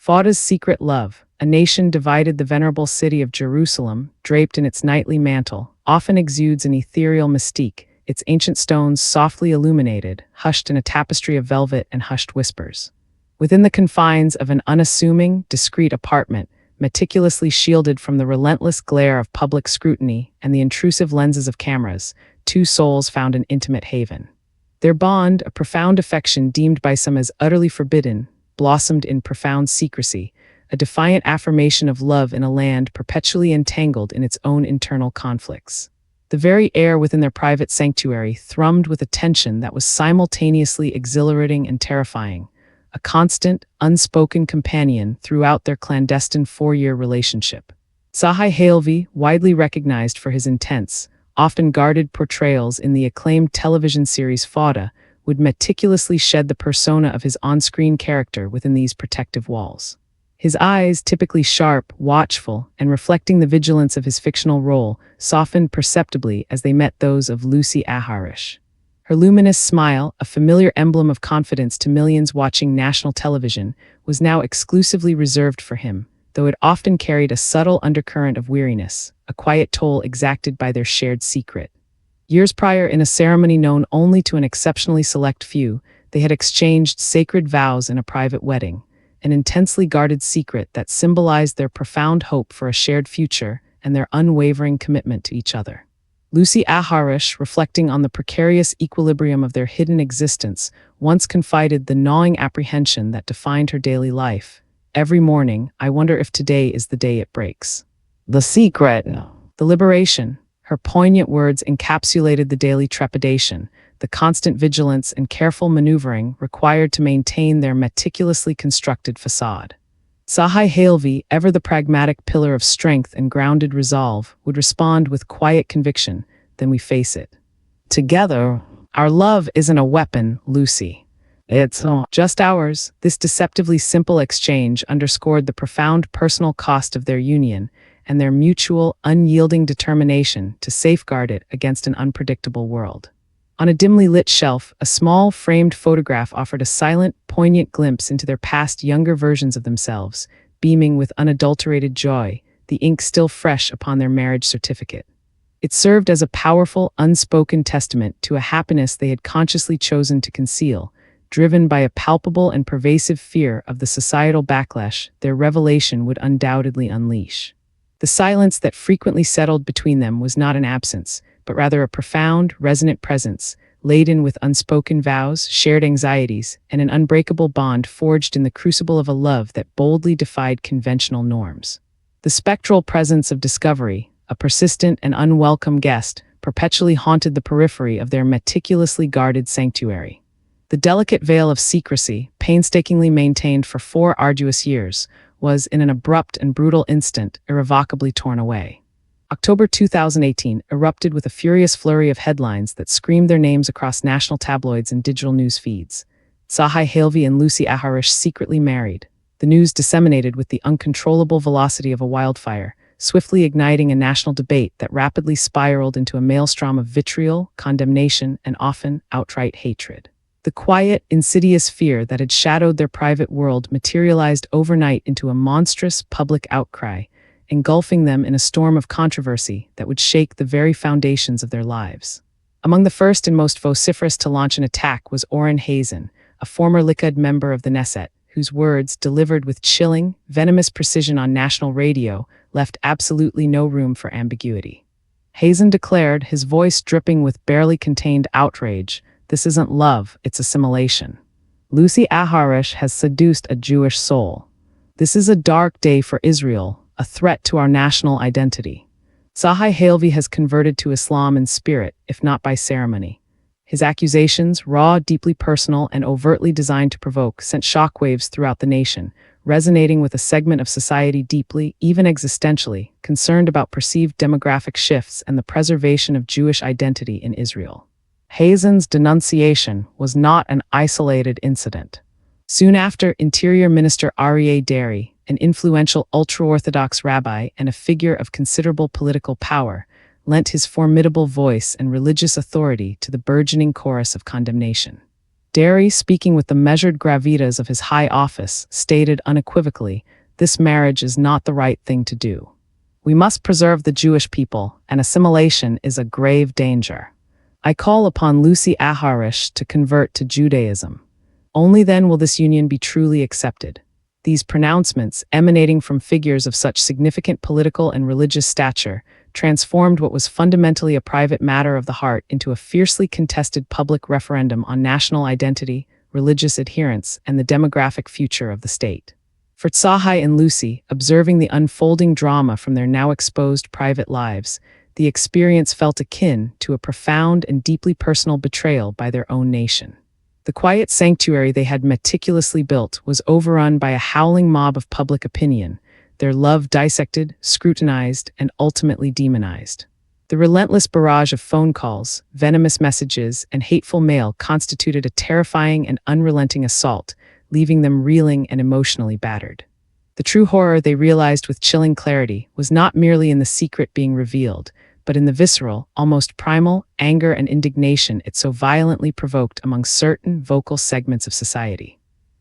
Fauda's secret love. A nation divided, the venerable city of Jerusalem, draped in its nightly mantle, often exudes an ethereal mystique, its ancient stones softly illuminated, hushed in a tapestry of velvet and hushed whispers. Within the confines of an unassuming, discreet apartment, meticulously shielded from the relentless glare of public scrutiny and the intrusive lenses of cameras, two souls found an intimate haven. Their bond, a profound affection deemed by some as utterly forbidden, blossomed in profound secrecy, a defiant affirmation of love in a land perpetually entangled in its own internal conflicts. The very air within their private sanctuary thrummed with a tension that was simultaneously exhilarating and terrifying, a constant, unspoken companion throughout their clandestine 4-year relationship. Sahai Halvi, widely recognized for his intense, often guarded portrayals in the acclaimed television series Fauda, would meticulously shed the persona of his on-screen character within these protective walls. His eyes, typically sharp, watchful, and reflecting the vigilance of his fictional role, softened perceptibly as they met those of Lucy Aharish. Her luminous smile, a familiar emblem of confidence to millions watching national television, was now exclusively reserved for him, though it often carried a subtle undercurrent of weariness, a quiet toll exacted by their shared secret. Years prior, in a ceremony known only to an exceptionally select few, they had exchanged sacred vows in a private wedding, an intensely guarded secret that symbolized their profound hope for a shared future and their unwavering commitment to each other. Lucy Aharish, reflecting on the precarious equilibrium of their hidden existence, once confided the gnawing apprehension that defined her daily life. "Every morning, I wonder if today is the day it breaks." The secret. The liberation. Her poignant words encapsulated the daily trepidation, the constant vigilance and careful maneuvering required to maintain their meticulously constructed facade. Sahai Halvi, ever the pragmatic pillar of strength and grounded resolve, would respond with quiet conviction, "Then we face it together. Our love isn't a weapon, Lucy. It's just ours." This deceptively simple exchange underscored the profound personal cost of their union and their mutual, unyielding determination to safeguard it against an unpredictable world. On a dimly lit shelf, a small, framed photograph offered a silent, poignant glimpse into their past younger versions of themselves, beaming with unadulterated joy, the ink still fresh upon their marriage certificate. It served as a powerful, unspoken testament to a happiness they had consciously chosen to conceal, driven by a palpable and pervasive fear of the societal backlash their revelation would undoubtedly unleash. The silence that frequently settled between them was not an absence, but rather a profound, resonant presence, laden with unspoken vows, shared anxieties, and an unbreakable bond forged in the crucible of a love that boldly defied conventional norms. The spectral presence of discovery, a persistent and unwelcome guest, perpetually haunted the periphery of their meticulously guarded sanctuary. The delicate veil of secrecy, painstakingly maintained for 4 arduous years, was, in an abrupt and brutal instant, irrevocably torn away. October 2018 erupted with a furious flurry of headlines that screamed their names across national tabloids and digital news feeds. Sahai Halvi and Lucy Aharish secretly married. The news disseminated with the uncontrollable velocity of a wildfire, swiftly igniting a national debate that rapidly spiraled into a maelstrom of vitriol, condemnation, and often outright hatred. The quiet, insidious fear that had shadowed their private world materialized overnight into a monstrous public outcry, engulfing them in a storm of controversy that would shake the very foundations of their lives. Among the first and most vociferous to launch an attack was Oren Hazen, a former Likud member of the Knesset, whose words, delivered with chilling, venomous precision on national radio, left absolutely no room for ambiguity. Hazen declared, his voice dripping with barely contained outrage, "This isn't love, it's assimilation. Lucy Aharish has seduced a Jewish soul. This is a dark day for Israel, a threat to our national identity." Sahai Halvi has converted to Islam in spirit, if not by ceremony. His accusations, raw, deeply personal, and overtly designed to provoke, sent shockwaves throughout the nation, resonating with a segment of society deeply, even existentially, concerned about perceived demographic shifts and the preservation of Jewish identity in Israel. Hazen's denunciation was not an isolated incident. Soon after, Interior Minister Aryeh Deri, an influential ultra-Orthodox rabbi and a figure of considerable political power, lent his formidable voice and religious authority to the burgeoning chorus of condemnation. Derry, speaking with the measured gravitas of his high office, stated unequivocally, "This marriage is not the right thing to do. We must preserve the Jewish people, and assimilation is a grave danger. I call upon Lucy Aharish to convert to Judaism. Only then will this union be truly accepted." These pronouncements, emanating from figures of such significant political and religious stature, transformed what was fundamentally a private matter of the heart into a fiercely contested public referendum on national identity, religious adherence, and the demographic future of the state. For Tsahai and Lucy, observing the unfolding drama from their now exposed private lives, the experience felt akin to a profound and deeply personal betrayal by their own nation. The quiet sanctuary they had meticulously built was overrun by a howling mob of public opinion, their love dissected, scrutinized, and ultimately demonized. The relentless barrage of phone calls, venomous messages, and hateful mail constituted a terrifying and unrelenting assault, leaving them reeling and emotionally battered. The true horror, they realized with chilling clarity, was not merely in the secret being revealed, but in the visceral, almost primal, anger and indignation it so violently provoked among certain vocal segments of society.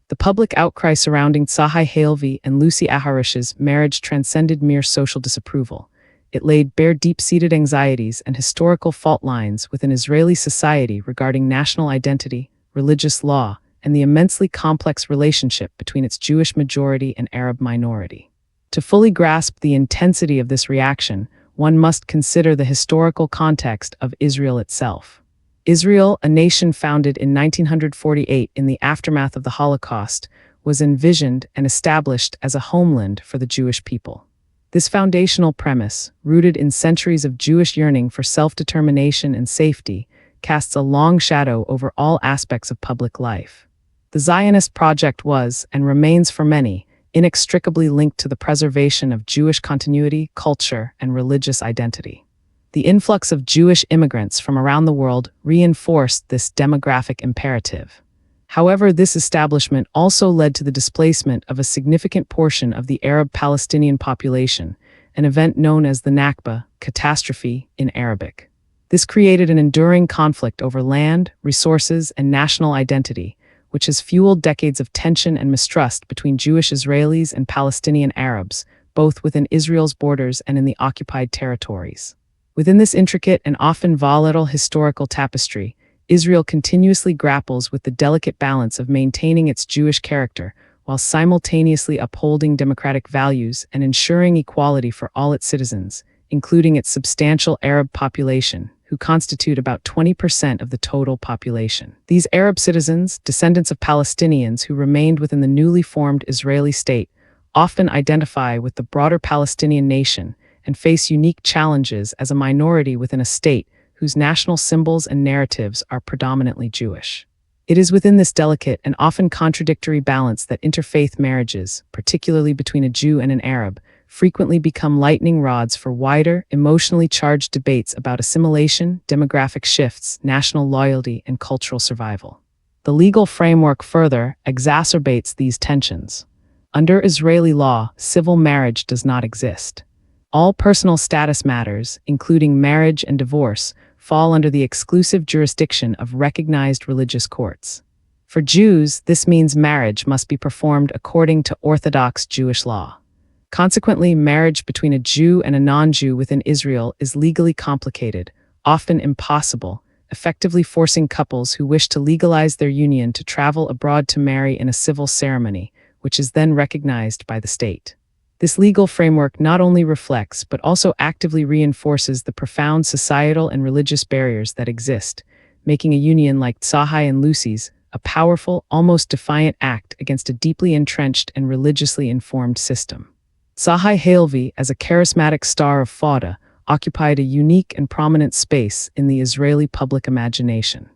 The public outcry surrounding Tsahai Halvi and Lucy Aharish's marriage transcended mere social disapproval. It laid bare deep-seated anxieties and historical fault lines within Israeli society regarding national identity, religious law, and the immensely complex relationship between its Jewish majority and Arab minority. To fully grasp the intensity of this reaction, one must consider the historical context of Israel itself. Israel, a nation founded in 1948 in the aftermath of the Holocaust, was envisioned and established as a homeland for the Jewish people. This foundational premise, rooted in centuries of Jewish yearning for self-determination and safety, casts a long shadow over all aspects of public life. The Zionist project was, and remains for many, inextricably linked to the preservation of Jewish continuity, culture, and religious identity. The influx of Jewish immigrants from around the world reinforced this demographic imperative. However, this establishment also led to the displacement of a significant portion of the Arab-Palestinian population, an event known as the Nakba, catastrophe in Arabic. This created an enduring conflict over land, resources, and national identity, which has fueled decades of tension and mistrust between Jewish Israelis and Palestinian Arabs, both within Israel's borders and in the occupied territories. Within this intricate and often volatile historical tapestry, Israel continuously grapples with the delicate balance of maintaining its Jewish character while simultaneously upholding democratic values and ensuring equality for all its citizens, including its substantial Arab population, who constitute about 20% of the total population. These Arab citizens, descendants of Palestinians who remained within the newly formed Israeli state, often identify with the broader Palestinian nation and face unique challenges as a minority within a state whose national symbols and narratives are predominantly Jewish. It is within this delicate and often contradictory balance that interfaith marriages, particularly between a Jew and an Arab, frequently become lightning rods for wider, emotionally charged debates about assimilation, demographic shifts, national loyalty, and cultural survival. The legal framework further exacerbates these tensions. Under Israeli law, civil marriage does not exist. All personal status matters, including marriage and divorce, fall under the exclusive jurisdiction of recognized religious courts. For Jews, this means marriage must be performed according to Orthodox Jewish law. Consequently, marriage between a Jew and a non-Jew within Israel is legally complicated, often impossible, effectively forcing couples who wish to legalize their union to travel abroad to marry in a civil ceremony, which is then recognized by the state. This legal framework not only reflects but also actively reinforces the profound societal and religious barriers that exist, making a union like Tsahai and Lucy's a powerful, almost defiant act against a deeply entrenched and religiously informed system. Tsahai Halvi, as a charismatic star of Fauda, occupied a unique and prominent space in the Israeli public imagination.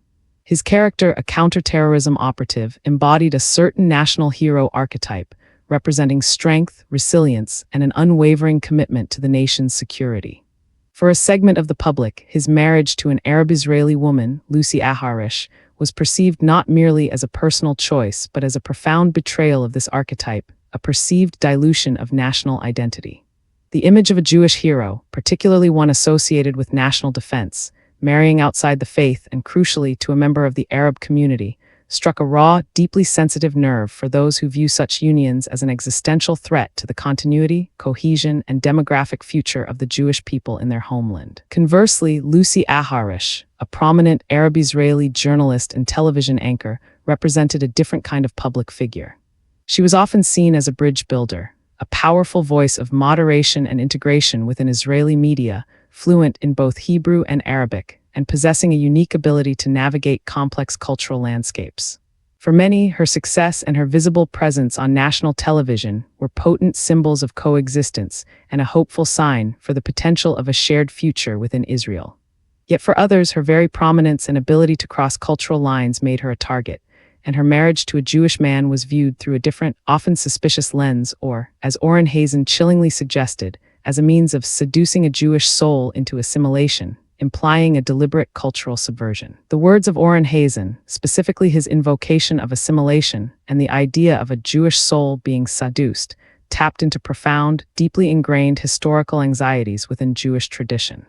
His character, a counterterrorism operative, embodied a certain national hero archetype, representing strength, resilience, and an unwavering commitment to the nation's security. For a segment of the public, his marriage to an Arab-Israeli woman, Lucy Aharish, was perceived not merely as a personal choice but as a profound betrayal of this archetype, a perceived dilution of national identity. The image of a Jewish hero, particularly one associated with national defense, marrying outside the faith and crucially to a member of the Arab community, struck a raw, deeply sensitive nerve for those who view such unions as an existential threat to the continuity, cohesion, and demographic future of the Jewish people in their homeland. Conversely, Lucy Aharish, a prominent Arab-Israeli journalist and television anchor, represented a different kind of public figure. She was often seen as a bridge builder, a powerful voice of moderation and integration within Israeli media, fluent in both Hebrew and Arabic, and possessing a unique ability to navigate complex cultural landscapes. For many, her success and her visible presence on national television were potent symbols of coexistence and a hopeful sign for the potential of a shared future within Israel. Yet for others, her very prominence and ability to cross cultural lines made her a target, and her marriage to a Jewish man was viewed through a different, often suspicious lens, or, as Oren Hazen chillingly suggested, as a means of seducing a Jewish soul into assimilation, implying a deliberate cultural subversion. The words of Oren Hazen, specifically his invocation of assimilation and the idea of a Jewish soul being seduced, tapped into profound, deeply ingrained historical anxieties within Jewish tradition.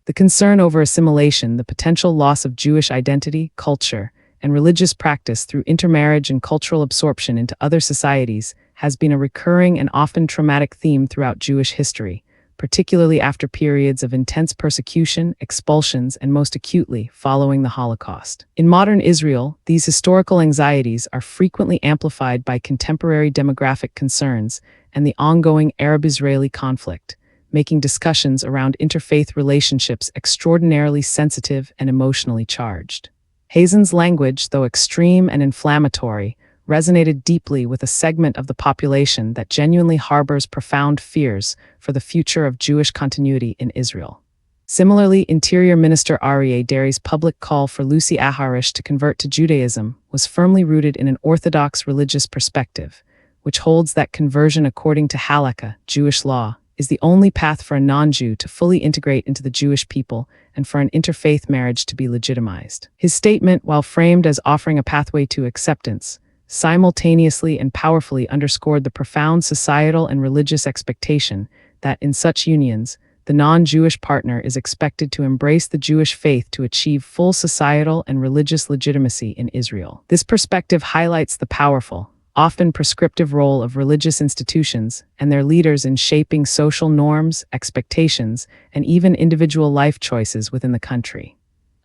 The concern over assimilation, the potential loss of Jewish identity, culture, and religious practice through intermarriage and cultural absorption into other societies has been a recurring and often traumatic theme throughout Jewish history, particularly after periods of intense persecution, expulsions, and most acutely, following the Holocaust. In modern Israel, these historical anxieties are frequently amplified by contemporary demographic concerns and the ongoing Arab-Israeli conflict, making discussions around interfaith relationships extraordinarily sensitive and emotionally charged. Hazen's language, though extreme and inflammatory, resonated deeply with a segment of the population that genuinely harbors profound fears for the future of Jewish continuity in Israel. Similarly, Interior Minister Aryeh Deri's public call for Lucy Aharish to convert to Judaism was firmly rooted in an Orthodox religious perspective, which holds that conversion according to halakha, Jewish law, is the only path for a non-Jew to fully integrate into the Jewish people and for an interfaith marriage to be legitimized. His statement, while framed as offering a pathway to acceptance, simultaneously and powerfully underscored the profound societal and religious expectation that in such unions, the non-Jewish partner is expected to embrace the Jewish faith to achieve full societal and religious legitimacy in Israel. This perspective highlights the powerful, often prescriptive role of religious institutions and their leaders in shaping social norms, expectations, and even individual life choices within the country.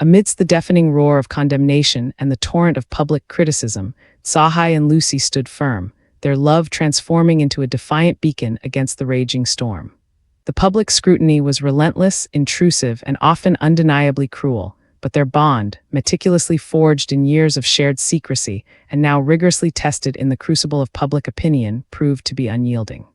Amidst the deafening roar of condemnation and the torrent of public criticism, Tzahai and Lucy stood firm, their love transforming into a defiant beacon against the raging storm. The public scrutiny was relentless, intrusive, and often undeniably cruel, but their bond, meticulously forged in years of shared secrecy and now rigorously tested in the crucible of public opinion, proved to be unyielding.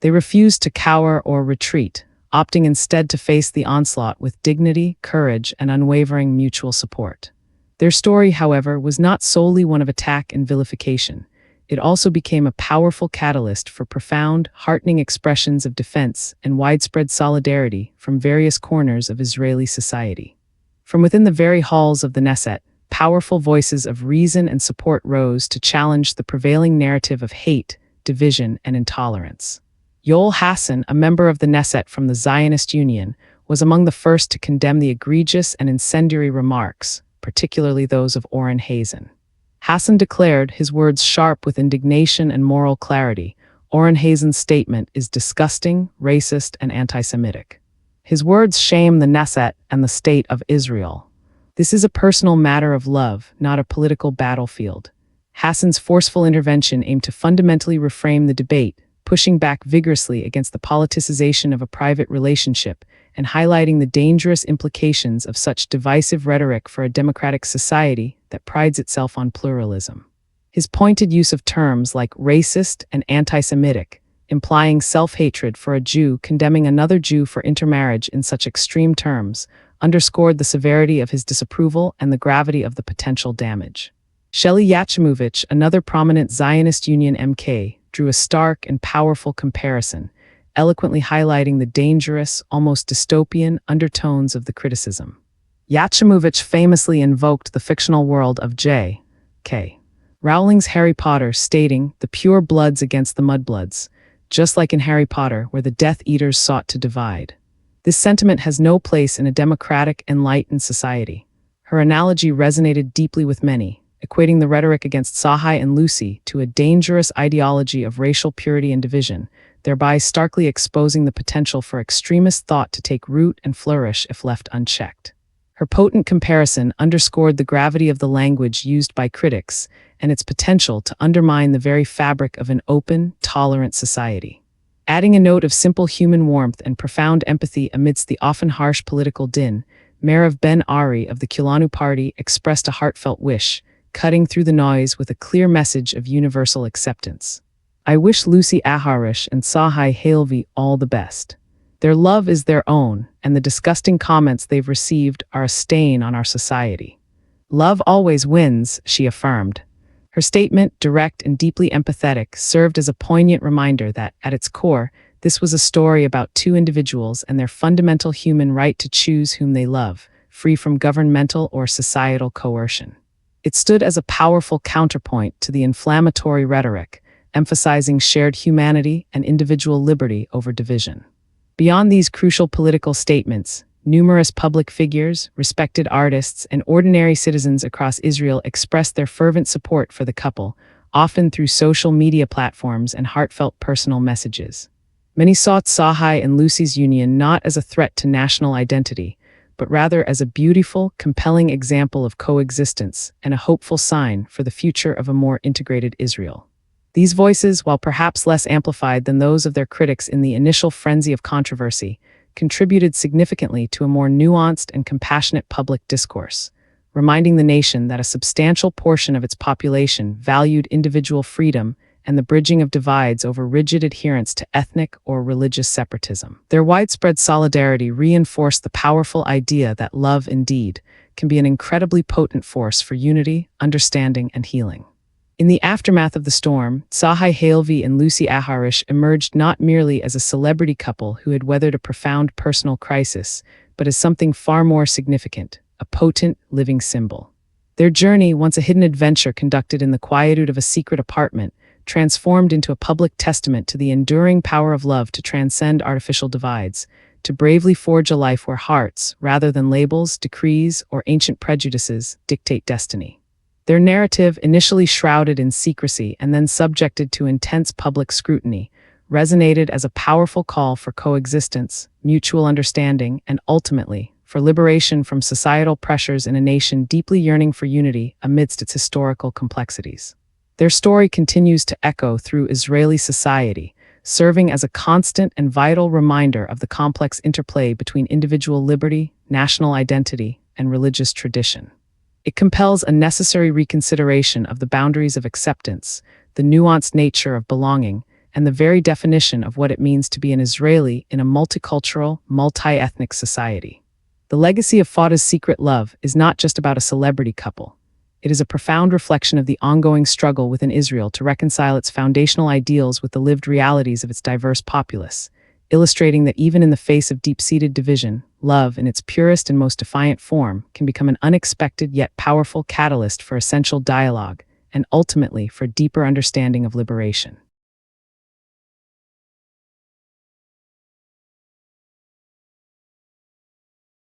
They refused to cower or retreat, opting instead to face the onslaught with dignity, courage, and unwavering mutual support. Their story, however, was not solely one of attack and vilification. It also became a powerful catalyst for profound, heartening expressions of defense and widespread solidarity from various corners of Israeli society. From within the very halls of the Knesset, powerful voices of reason and support rose to challenge the prevailing narrative of hate, division, and intolerance. Yoel Hassan, a member of the Knesset from the Zionist Union, was among the first to condemn the egregious and incendiary remarks, particularly those of Oren Hazen. Hassan declared, his words sharp with indignation and moral clarity, Oren Hazen's statement is disgusting, racist, and anti-Semitic. His words shame the Knesset and the state of Israel. This is a personal matter of love, not a political battlefield. Hassan's forceful intervention aimed to fundamentally reframe the debate, pushing back vigorously against the politicization of a private relationship and highlighting the dangerous implications of such divisive rhetoric for a democratic society that prides itself on pluralism. His pointed use of terms like racist and anti-Semitic, implying self-hatred for a Jew condemning another Jew for intermarriage in such extreme terms, underscored the severity of his disapproval and the gravity of the potential damage. Shelley Yachimovich, another prominent Zionist Union MK, drew a stark and powerful comparison, eloquently highlighting the dangerous, almost dystopian undertones of the criticism. Yachimovich famously invoked the fictional world of J.K. Rowling's Harry Potter, stating, "The pure bloods against the mudbloods," just like in Harry Potter, where the Death Eaters sought to divide. This sentiment has no place in a democratic, enlightened society. Her analogy resonated deeply with many, equating the rhetoric against Sahai and Lucy to a dangerous ideology of racial purity and division, thereby starkly exposing the potential for extremist thought to take root and flourish if left unchecked. Her potent comparison underscored the gravity of the language used by critics and its potential to undermine the very fabric of an open, tolerant society. Adding a note of simple human warmth and profound empathy amidst the often harsh political din, Merav Ben Ari of the Kilanu Party expressed a heartfelt wish, cutting through the noise with a clear message of universal acceptance. "I wish Lucy Aharish and Sahai Halvi all the best. Their love is their own, and the disgusting comments they've received are a stain on our society. Love always wins," she affirmed. Her statement, direct and deeply empathetic, served as a poignant reminder that, at its core, this was a story about two individuals and their fundamental human right to choose whom they love, free from governmental or societal coercion. It stood as a powerful counterpoint to the inflammatory rhetoric, emphasizing shared humanity and individual liberty over division. Beyond these crucial political statements, numerous public figures, respected artists, and ordinary citizens across Israel expressed their fervent support for the couple, often through social media platforms and heartfelt personal messages. Many saw Sahai and Lucy's union not as a threat to national identity, but rather as a beautiful, compelling example of coexistence and a hopeful sign for the future of a more integrated Israel. These voices, while perhaps less amplified than those of their critics in the initial frenzy of controversy, contributed significantly to a more nuanced and compassionate public discourse, reminding the nation that a substantial portion of its population valued individual freedom and the bridging of divides over rigid adherence to ethnic or religious separatism. Their widespread solidarity reinforced the powerful idea that love, indeed, can be an incredibly potent force for unity, understanding, and healing. In the aftermath of the storm, Sahai Halvi and Lucy Aharish emerged not merely as a celebrity couple who had weathered a profound personal crisis, but as something far more significant, a potent, living symbol. Their journey, once a hidden adventure conducted in the quietude of a secret apartment, transformed into a public testament to the enduring power of love to transcend artificial divides, to bravely forge a life where hearts, rather than labels, decrees, or ancient prejudices, dictate destiny. Their narrative, initially shrouded in secrecy and then subjected to intense public scrutiny, resonated as a powerful call for coexistence, mutual understanding, and ultimately, for liberation from societal pressures in a nation deeply yearning for unity amidst its historical complexities. Their story continues to echo through Israeli society, serving as a constant and vital reminder of the complex interplay between individual liberty, national identity, and religious tradition. It compels a necessary reconsideration of the boundaries of acceptance, the nuanced nature of belonging, and the very definition of what it means to be an Israeli in a multicultural, multi-ethnic society. The legacy of Fauda's secret love is not just about a celebrity couple. It is a profound reflection of the ongoing struggle within Israel to reconcile its foundational ideals with the lived realities of its diverse populace, illustrating that even in the face of deep-seated division, love, in its purest and most defiant form, can become an unexpected yet powerful catalyst for essential dialogue and ultimately for deeper understanding of liberation.